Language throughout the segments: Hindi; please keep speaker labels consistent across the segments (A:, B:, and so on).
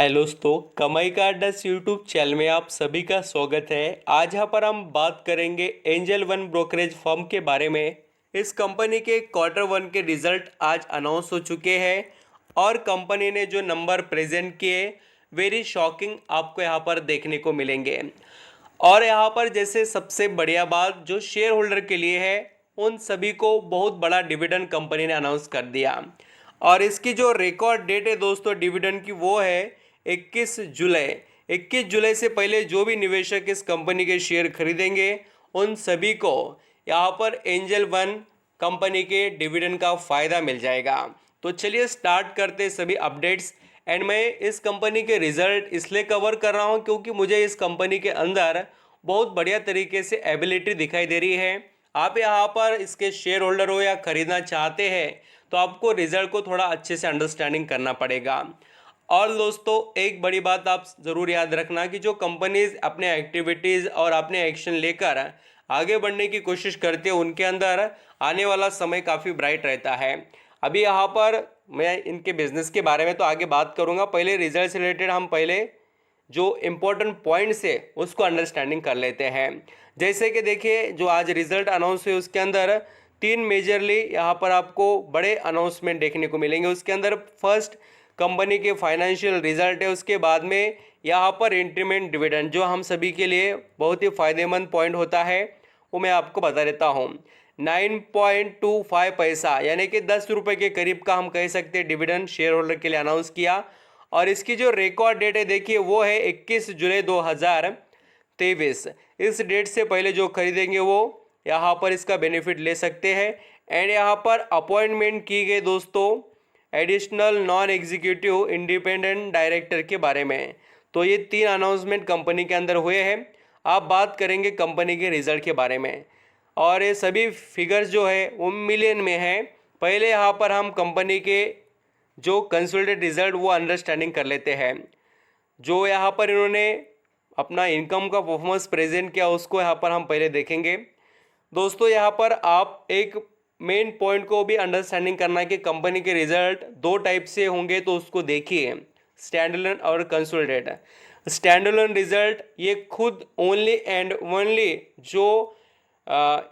A: हेलो दोस्तों, कमाई का अड्डा यूट्यूब चैनल में आप सभी का स्वागत है। आज यहाँ पर हम बात करेंगे एंजल वन ब्रोकरेज फर्म के बारे में। इस कंपनी के क्वार्टर वन के रिजल्ट आज अनाउंस हो चुके हैं और कंपनी ने जो नंबर प्रेजेंट किए वेरी शॉकिंग आपको यहाँ पर देखने को मिलेंगे। और यहाँ पर जैसे सबसे बढ़िया बात जो शेयर होल्डर के लिए है, उन सभी को बहुत बड़ा डिविडेंड कंपनी ने अनाउंस कर दिया। और इसकी जो रिकॉर्ड डेट है दोस्तों डिविडेंड की, वो है 21 जुलाई। 21 जुलाई से पहले जो भी निवेशक इस कंपनी के शेयर खरीदेंगे उन सभी को यहाँ पर एंजल वन कंपनी के डिविडेंड का फ़ायदा मिल जाएगा। तो चलिए स्टार्ट करते सभी अपडेट्स। एंड मैं इस कंपनी के रिजल्ट इसलिए कवर कर रहा हूँ क्योंकि मुझे इस कंपनी के अंदर बहुत बढ़िया तरीके से एबिलिटी दिखाई दे रही है। आप यहाँ पर इसके शेयर होल्डर हो या खरीदना चाहते हैं तो आपको रिजल्ट को थोड़ा अच्छे से अंडरस्टैंडिंग करना पड़ेगा। और दोस्तों एक बड़ी बात आप ज़रूर याद रखना कि जो कंपनीज अपने एक्टिविटीज़ और अपने एक्शन लेकर आगे बढ़ने की कोशिश करते हैं उनके अंदर आने वाला समय काफ़ी ब्राइट रहता है। अभी यहाँ पर मैं इनके बिजनेस के बारे में तो आगे बात करूँगा, पहले रिजल्ट से रिलेटेड हम पहले जो इम्पोर्टेंट पॉइंट्स है उसको अंडरस्टैंडिंग कर लेते हैं। जैसे कि देखिए जो आज रिजल्ट अनाउंस हुए उसके अंदर तीन मेजरली यहाँ पर आपको बड़े अनाउंसमेंट देखने को मिलेंगे। उसके अंदर फर्स्ट कंपनी के फाइनेंशियल रिजल्ट है, उसके बाद में यहाँ पर इंक्रीमेंट डिविडेंड जो हम सभी के लिए बहुत ही फायदेमंद पॉइंट होता है वो मैं आपको बता देता हूँ। 9.25 पैसा यानी कि 10 रुपये के करीब का हम कह सकते हैं डिविडेंड शेयर होल्डर के लिए अनाउंस किया। और इसकी जो रिकॉर्ड डेट है देखिए वो है 21 जुलाई 2023। इस डेट से पहले जो खरीदेंगे वो यहाँ पर इसका बेनिफिट ले सकते हैं। एंड यहाँ पर अपॉइंटमेंट की गई दोस्तों additional non executive independent director के बारे में। तो ये तीन अनाउंसमेंट कंपनी के अंदर हुए हैं। आप बात करेंगे कंपनी के रिजल्ट के बारे में और ये सभी फिगर्स जो है वो मिलियन में हैं। पहले यहाँ पर हम कंपनी के जो कंसोलिडेटेड रिजल्ट वो अंडरस्टैंडिंग कर लेते हैं। जो यहाँ पर इन्होंने अपना इनकम का परफॉर्मेंस प्रेजेंट किया उसको यहाँ पर हम पहले देखेंगे। दोस्तों यहाँ पर आप एक मेन पॉइंट को भी अंडरस्टैंडिंग करना है कि कंपनी के रिजल्ट दो टाइप से होंगे, तो उसको देखिए स्टैंडअलोन और कंसोलिडेटेड। स्टैंडअलोन रिजल्ट ये खुद ओनली एंड ओनली जो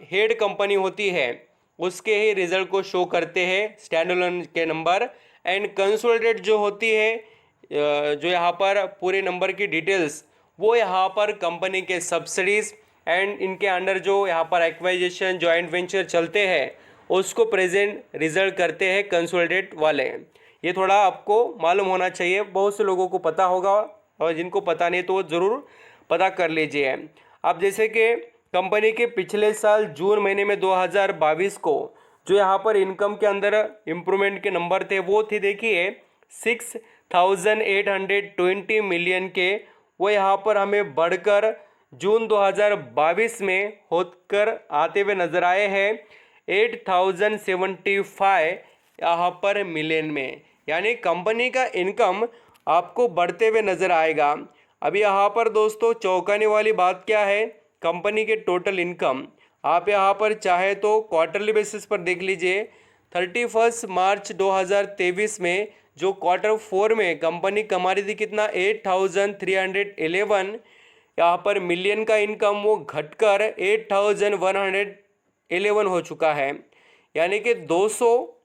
A: हेड कंपनी होती है उसके ही रिजल्ट को शो करते हैं स्टैंडअलोन के नंबर। एंड कंसोलिडेटेड जो होती है जो यहाँ पर पूरे नंबर की डिटेल्स वो यहाँ पर कंपनी के सब्सिडीज एंड इनके अंडर जो यहाँ पर एक्वाइजेशन जॉइंट वेंचर चलते हैं उसको प्रेजेंट रिजल्ट करते हैं कंसोलिडेट वाले। ये थोड़ा आपको मालूम होना चाहिए, बहुत से लोगों को पता होगा और जिनको पता नहीं तो वो ज़रूर पता कर लीजिए। अब जैसे कि कंपनी के पिछले साल जून महीने में 2022 को जो यहाँ पर इनकम के अंदर इम्प्रूवमेंट के नंबर थे वो थे देखिए 6,820 मिलियन के। वो यहाँ पर हमें बढ़कर जून 2022 में होकर आते हुए नजर आए हैं 8,075 यहाँ पर मिलियन में। यानी कंपनी का इनकम आपको बढ़ते हुए नजर आएगा। अभी यहाँ पर दोस्तों चौंकाने वाली बात क्या है, कंपनी के टोटल इनकम आप यहाँ पर चाहे तो क्वार्टरली बेसिस पर देख लीजिए। 31 मार्च 2023 में जो क्वार्टर फोर में कंपनी कमा रही थी कितना 8,311 यहाँ पर मिलियन का इनकम, वो घटकर 8,111 हो चुका है। यानी कि 200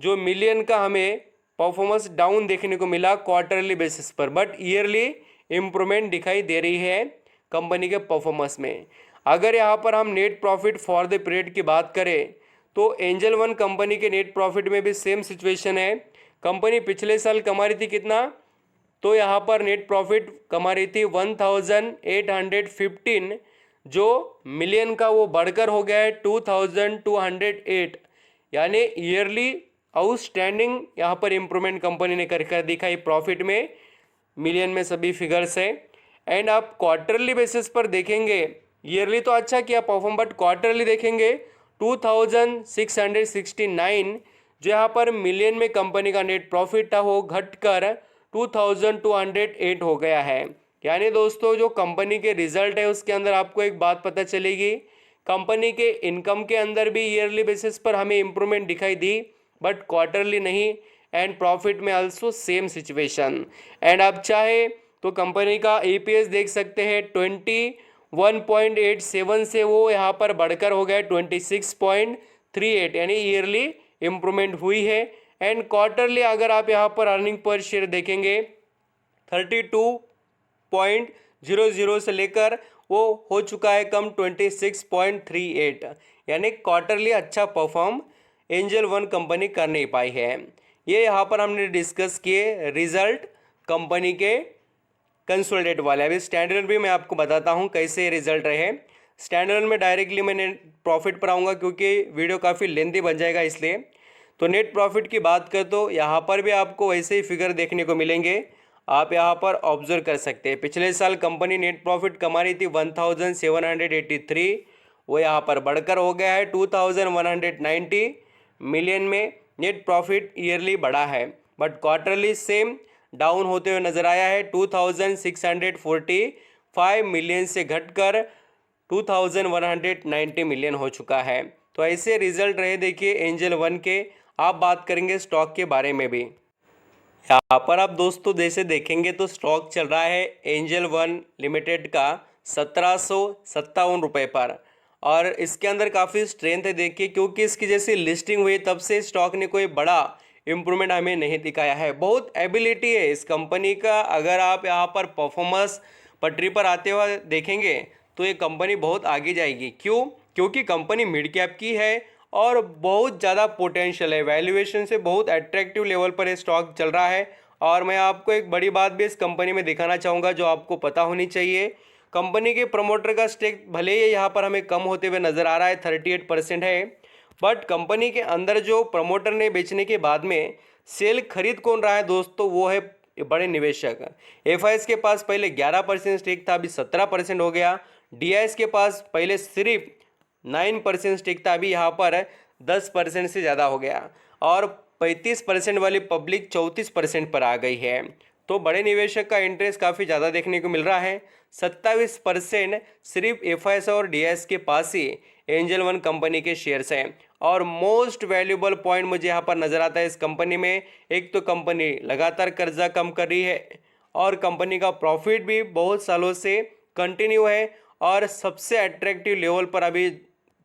A: जो मिलियन का हमें परफॉर्मेंस डाउन देखने को मिला क्वार्टरली बेसिस पर, बट ईयरली इम्प्रूवमेंट दिखाई दे रही है कंपनी के परफॉर्मेंस में। अगर यहाँ पर हम net profit for the period की बात करें तो एंजल वन कंपनी के नेट प्रॉफिट में भी सेम सिचुएशन है। कंपनी पिछले साल कमा रही थी कितना, तो यहाँ पर नेट प्रॉफिट कमा रही थी 1,815 जो मिलियन का वो बढ़कर हो गया है 2,208। यानी ईयरली आउटस्टैंडिंग यहाँ पर इम्प्रूवमेंट कंपनी ने कर दिखाई प्रॉफिट में, मिलियन में सभी फिगर्स है। एंड आप क्वार्टरली बेसिस पर देखेंगे ईयरली तो अच्छा किया परफॉर्म, बट क्वार्टरली देखेंगे 2,669 जो यहाँ पर मिलियन में कंपनी का नेट प्रॉफिट था वो घटकर 2,208 हो गया है। यानी दोस्तों जो कंपनी के रिजल्ट है उसके अंदर आपको एक बात पता चलेगी, कंपनी के इनकम के अंदर भी ईयरली बेसिस पर हमें इम्प्रूवमेंट दिखाई दी बट क्वार्टरली नहीं। एंड प्रॉफिट में आल्सो सेम सिचुएशन। एंड आप चाहे तो कंपनी का EPS देख सकते हैं 21.87 से वो यहाँ पर बढ़कर हो गया 26.38, यानी ईयरली इम्प्रूवमेंट हुई है। एंड क्वार्टरली अगर आप यहाँ पर अर्निंग पर शेयर देखेंगे 32.00 से लेकर वो हो चुका है कम 26.38, यानी क्वार्टरली अच्छा परफॉर्म एंजल वन कंपनी कर नहीं पाई है। ये यहाँ पर हमने डिस्कस किए रिजल्ट कंपनी के कंसोलिडेट वाले। अभी स्टैंडर्ड भी मैं आपको बताता हूँ कैसे रिजल्ट रहे। स्टैंडर्ड में डायरेक्टली मैं नेट प्रॉफिट पर आऊँगा क्योंकि वीडियो काफ़ी लेंथी बन जाएगा इसलिए। तो नेट प्रॉफिट की बात कर तो यहाँ पर भी आपको वैसे ही फिगर देखने को मिलेंगे, आप यहाँ पर ऑब्जर्व कर सकते हैं। पिछले साल कंपनी नेट प्रॉफिट कमा रही थी 1783, वो यहाँ पर बढ़कर हो गया है 2190 मिलियन में नेट प्रॉफिट ईयरली बढ़ा है। बट क्वार्टरली सेम डाउन होते हुए नजर आया है 2645 मिलियन से घटकर 2190 मिलियन हो चुका है। तो ऐसे रिजल्ट रहे देखिए एंजल वन के। आप बात करेंगे स्टॉक के बारे में भी। यहाँ पर आप दोस्तों जैसे देखेंगे तो स्टॉक चल रहा है एंजल वन लिमिटेड का 1757 रुपये पर, और इसके अंदर काफ़ी स्ट्रेंथ है देखिए, क्योंकि इसकी जैसी लिस्टिंग हुई तब से स्टॉक ने कोई बड़ा इम्प्रूवमेंट हमें नहीं दिखाया है। बहुत एबिलिटी है इस कंपनी का। अगर आप यहाँ पर परफॉर्मेंस पटरी पर आते हुए देखेंगे तो ये कंपनी बहुत आगे जाएगी। क्यों? क्योंकि कंपनी मिड कैप की है और बहुत ज़्यादा पोटेंशियल है। वैल्यूएशन से बहुत अट्रैक्टिव लेवल पर ये स्टॉक चल रहा है। और मैं आपको एक बड़ी बात भी इस कंपनी में दिखाना चाहूँगा जो आपको पता होनी चाहिए। कंपनी के प्रमोटर का स्टेक भले ही यहाँ पर हमें कम होते हुए नज़र आ रहा है, 38% है, बट कंपनी के अंदर जो प्रमोटर ने बेचने के बाद में सेल खरीद कौन रहा है दोस्तों, वो है बड़े निवेशक। FIS के पास पहले 11% स्टेक था, अभी 17% हो गया। DIS के पास पहले सिर्फ 9% स्टेक था, अभी यहाँ पर 10% से ज़्यादा हो गया। और 35% वाली पब्लिक 34% पर आ गई है। तो बड़े निवेशक का इंटरेस्ट काफ़ी ज़्यादा देखने को मिल रहा है। 27% सिर्फ FIS और DIS के पास ही एंजल वन कंपनी के शेयर्स हैं। और मोस्ट वैल्यूबल पॉइंट मुझे यहाँ पर नज़र आता है इस कंपनी में, एक तो कंपनी लगातार कर्जा कम कर रही है और कंपनी का प्रॉफिट भी बहुत सालों से कंटिन्यू है। और सबसे अट्रैक्टिव लेवल पर अभी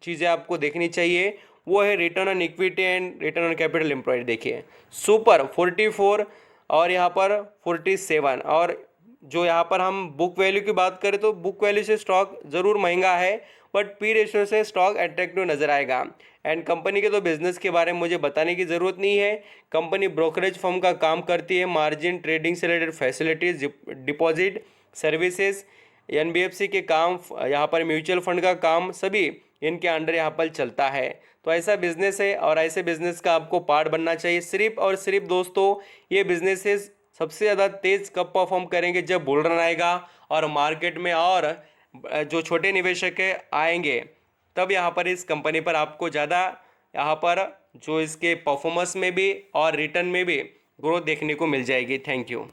A: चीज़ें आपको देखनी चाहिए वो है return on equity and return on capital employed. देखिए सुपर 44 और यहाँ पर 47। और जो यहाँ पर हम बुक वैल्यू की बात करें तो बुक वैल्यू से स्टॉक ज़रूर महंगा है, बट P रेशियो से स्टॉक अट्रैक्टिव नज़र आएगा। एंड कंपनी के तो बिजनेस के बारे में मुझे बताने की ज़रूरत नहीं है। कंपनी ब्रोकरेज फर्म का काम करती है, मार्जिन ट्रेडिंग से related facilities, deposit services, NBFC के काम, यहाँ पर म्यूचुअल फंड का काम, सभी इनके अंडर यहाँ पर चलता है। तो ऐसा बिजनेस है और ऐसे बिजनेस का आपको पार्ट बनना चाहिए। सिर्फ और सिर्फ दोस्तों ये बिजनेसेस सबसे ज़्यादा तेज़ कब परफॉर्म करेंगे, जब बुल रन आएगा और मार्केट में और जो छोटे निवेशक है आएंगे, तब यहाँ पर इस कंपनी पर आपको ज़्यादा यहाँ पर जो इसके परफॉर्मेंस में भी और रिटर्न में भी ग्रोथ देखने को मिल जाएगी। Thank you.